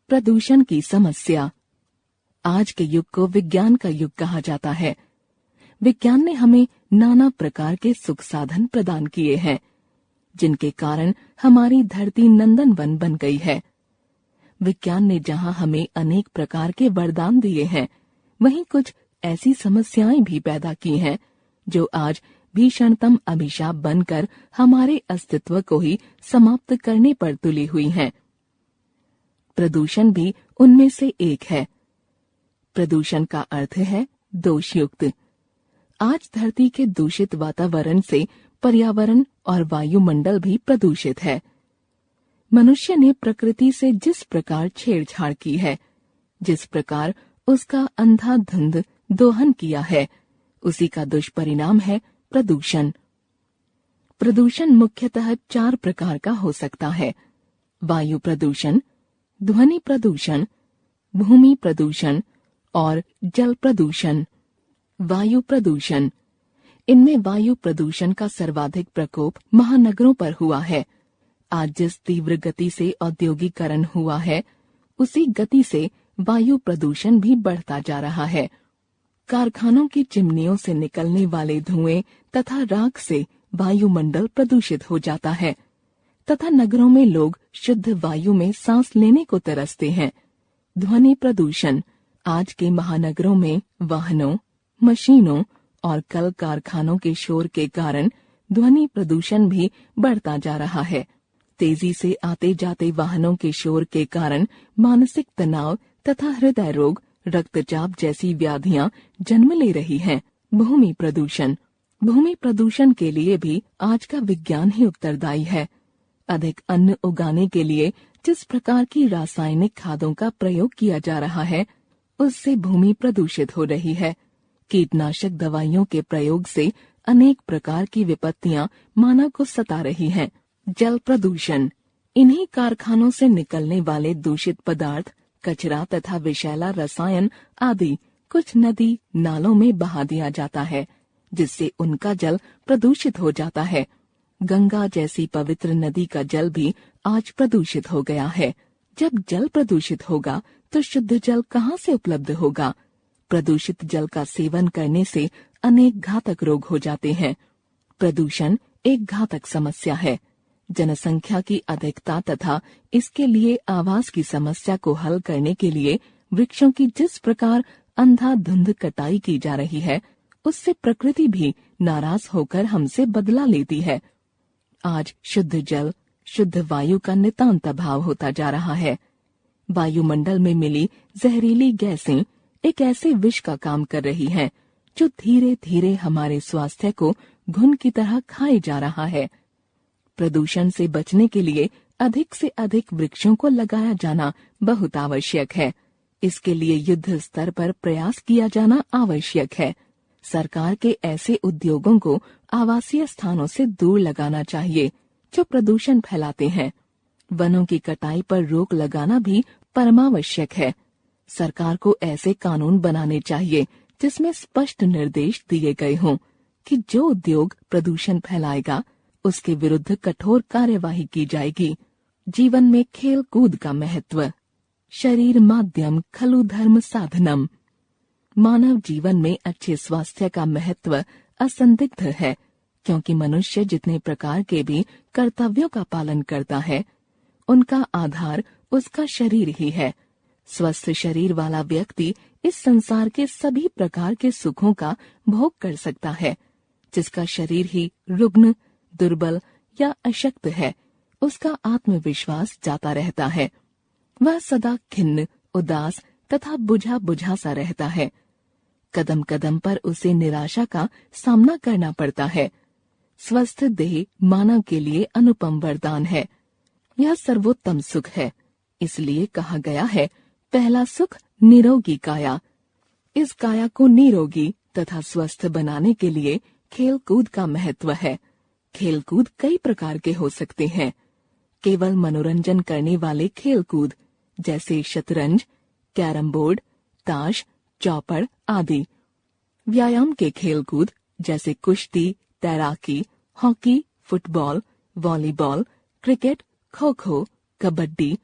प्रदूषण की समस्या। आज के युग को विज्ञान का युग कहा जाता है। विज्ञान ने हमें नाना प्रकार के सुख साधन प्रदान किए हैं, जिनके कारण हमारी धरती नंदनवन बन गई है। विज्ञान ने जहां हमें अनेक प्रकार के वरदान दिए हैं, वहीं कुछ ऐसी समस्याएं भी पैदा की हैं, जो आज भीषणतम अभिशाप बनकर हमारे अस्तित्व को ही समाप्त करने पर तुली हुई हैं। प्रदूषण भी उनमें से एक है। प्रदूषण का अर्थ है दोषयुक्त। आज धरती के दूषित वातावरण से पर्यावरण और वायुमंडल भी प्रदूषित है। मनुष्य ने प्रकृति से जिस प्रकार छेड़छाड़ की है, जिस प्रकार उसका अंधाधुंध दोहन किया है, उसी का दुष्परिणाम है प्रदूषण। प्रदूषण मुख्यतः 4 प्रकार का हो सकता है: वायु प्रदूषण, ध्वनि प्रदूषण, भूमि प्रदूषण और जल प्रदूषण। वायु प्रदूषण। इनमें वायु प्रदूषण का सर्वाधिक प्रकोप महानगरों पर हुआ है। आज जिस तीव्र गति से औद्योगिकरण हुआ है, उसी गति से वायु प्रदूषण भी बढ़ता जा रहा है। कारखानों की चिमनियों से निकलने वाले धुएं तथा राख से वायुमंडल प्रदूषित हो जाता है तथा नगरों में लोग शुद्ध वायु में सांस लेने को तरसते हैं। ध्वनि प्रदूषण। आज के महानगरों में वाहनों, मशीनों और कल कारखानों के शोर के कारण ध्वनि प्रदूषण भी बढ़ता जा रहा है। तेजी से आते जाते वाहनों के शोर के कारण मानसिक तनाव तथा हृदय रोग, रक्तचाप जैसी व्याधियां जन्म ले रही हैं। भूमि प्रदूषण। भूमि प्रदूषण के लिए भी आज का विज्ञान ही उत्तरदायी है। अधिक अन्न उगाने के लिए जिस प्रकार की रासायनिक खादों का प्रयोग किया जा रहा है, उससे भूमि प्रदूषित हो रही है। कीटनाशक दवाइयों के प्रयोग से अनेक प्रकार की विपत्तियां मानव को सता रही हैं। जल प्रदूषण। इन्हीं कारखानों से निकलने वाले दूषित पदार्थ, कचरा तथा विषैला रसायन आदि कुछ नदी नालों में बहा दिया जाता है, जिससे उनका जल प्रदूषित हो जाता है। गंगा जैसी पवित्र नदी का जल भी आज प्रदूषित हो गया है। जब जल प्रदूषित होगा तो शुद्ध जल कहाँ से उपलब्ध होगा? प्रदूषित जल का सेवन करने से अनेक घातक रोग हो जाते हैं। प्रदूषण एक घातक समस्या है। जनसंख्या की अधिकता तथा इसके लिए आवास की समस्या को हल करने के लिए वृक्षों की जिस प्रकार अंधाधुंध कटाई की जा रही है, उससे प्रकृति भी नाराज होकर हमसे बदला लेती है। आज शुद्ध जल, शुद्ध वायु का नितांत अभाव होता जा रहा है। वायुमंडल में मिली जहरीली गैसें एक ऐसे विष का काम कर रही हैं, जो धीरे धीरे हमारे स्वास्थ्य को घुन की तरह खाए जा रहा है। प्रदूषण से बचने के लिए अधिक से अधिक वृक्षों को लगाया जाना बहुत आवश्यक है। इसके लिए युद्ध स्तर पर प्रयास किया जाना आवश्यक है। सरकार के ऐसे उद्योगों को आवासीय स्थानों से दूर लगाना चाहिए जो प्रदूषण फैलाते हैं। वनों की कटाई पर रोक लगाना भी परमावश्यक है। सरकार को ऐसे कानून बनाने चाहिए जिसमें स्पष्ट निर्देश दिए गए हों कि जो उद्योग प्रदूषण फैलाएगा, उसके विरुद्ध कठोर कार्यवाही की जाएगी। जीवन में खेल कूद का महत्व। शरीर माध्यम खलु धर्म साधनम। मानव जीवन में अच्छे स्वास्थ्य का महत्व असंदिग्ध है, क्योंकि मनुष्य जितने प्रकार के भी कर्तव्यों का पालन करता है, उनका आधार उसका शरीर ही है। स्वस्थ शरीर वाला व्यक्ति इस संसार के सभी प्रकार के सुखों का भोग कर सकता है। जिसका शरीर ही रुग्ण, दुर्बल या अशक्त है, उसका आत्मविश्वास जाता रहता है। वह सदा खिन्न, उदास तथा बुझा बुझा सा रहता है। कदम कदम पर उसे निराशा का सामना करना पड़ता है। स्वस्थ देह मानव के लिए अनुपम वरदान है। यह सर्वोत्तम सुख है। इसलिए कहा गया है, पहला सुख निरोगी काया। इस काया को निरोगी तथा स्वस्थ बनाने के लिए खेल कूद का महत्व है। खेल कूद कई प्रकार के हो सकते हैं। केवल मनोरंजन करने वाले खेल कूद जैसे शतरंज, कैरम बोर्ड, ताश, चौपड़ आदि। व्यायाम के खेल कूद जैसे कुश्ती, तैराकी, hockey, football, volleyball, cricket, kho kho, kabaddi,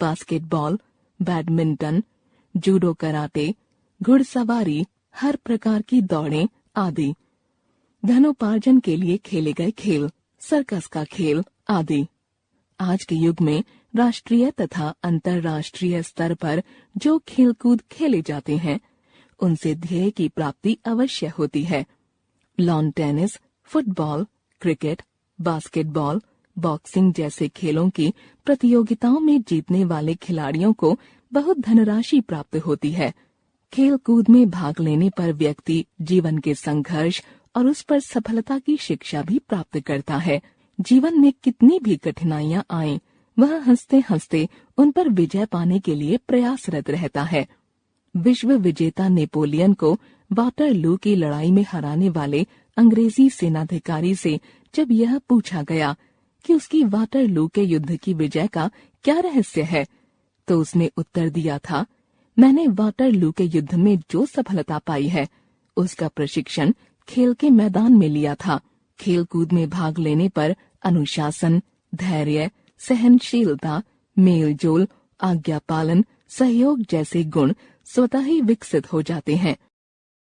basketball, badminton, judo, karate, घुड़सवारी, हर प्रकार की दौड़ें आदि। धनोपार्जन के लिए खेले गए खेल, सर्कस का खेल आदि। आज के युग में राष्ट्रीय तथा अंतर्राष्ट्रीय स्तर पर जो खेलकूद खेले जाते हैं उनसे ध्येय की प्राप्ति अवश्य होती है। Lawn tennis, football, cricket, basketball, boxing जैसे खेलों की प्रतियोगिताओं में जीतने वाले खिलाड़ियों को बहुत धनराशि प्राप्त होती है। खेल कूद में भाग लेने पर व्यक्ति जीवन के संघर्ष और उस पर सफलता की शिक्षा भी प्राप्त करता है। जीवन में कितनी भी कठिनाइयां आएं, वह हंसते हंसते उन पर विजय पाने के लिए प्रयासरत रहता है। विश्व विजेता नेपोलियन को वाटरलू की लड़ाई में हराने वाले अंग्रेजी सेनाधिकारी से जब यह पूछा गया कि उसकी वाटरलू के युद्ध की विजय का क्या रहस्य है, तो उसने उत्तर दिया था, मैंने वाटरलू के युद्ध में जो सफलता पाई है उसका प्रशिक्षण खेल के मैदान में लिया था। खेल कूद में भाग लेने पर अनुशासन, धैर्य, सहनशीलता, मेलजोल, आज्ञा पालन, सहयोग जैसे गुण स्वतः ही विकसित हो जाते हैं।